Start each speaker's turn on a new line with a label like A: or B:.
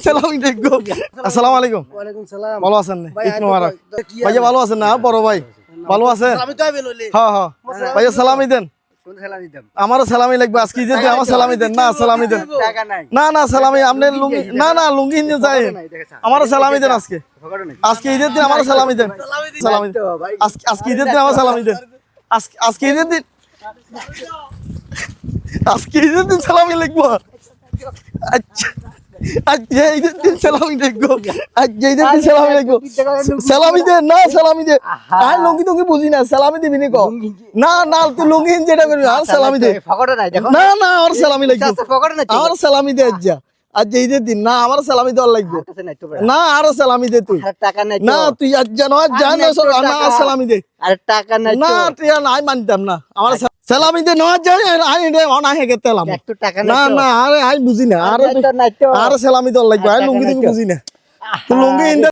A: সালামি দেখবো। আসসালামু আলাইকুম।
B: ওয়ালাইকুম সালাম।
A: ভালো আছেন? ঈদ মোবারক। ভাইয়া ভালো আছেন না? বড় ভাই ভালো আছে? হ্যাঁ হ্যাঁ ভাইয়া সালামি দেন। আমারও সালামি লাগবে আজকে ঈদের দিন। আমার সালামি দেন। না সালামি দেন। না না সালামি আপনি লুঙ্গি না না লুঙ্গি নিয়ে যায়। আমারও সালামি দেন আজকে। আজকে ঈদের দিন আমারও সালামি দেন। সালামি আজকে ঈদের দিন আমার সালামি দেন। আজকে ঈদের দিন আজকে ঈদের দিন সালামি লিখবো। আচ্ছা আজকে ঈদের দিন সালামি দেখবো। আজকে ঈদের দিন সালামি লিখবো। সালামি দে না সালামি দে। আর লুঙ্গি টুঙ্গি বুঝি না সালামি দিবি নি কো। না না তুই লুঙ্গি যেটা করবি আর সালামি দে। না না আর সালামি লাগবে। আর সালামি দে আজ্জা। আজকে ঈদের দিন না আমার সালামি দেওয়ার লাগবে। না আর সালামি দে তুই। না তুই আজ্জা নয় জান না আর সালামি দে।
B: আরে টাকা নাই
A: না তুই নাই মানতাম না। আমার সালামি দে নয় জান আই রে অন আহে গেতেলাম।
B: একটু টাকা
A: না না আরে আই বুঝি না। আর সালামি দেওয়ার লাগবে। আই লুঙ্গি টুঙ্গি বুঝি না। তুই লুঙ্গি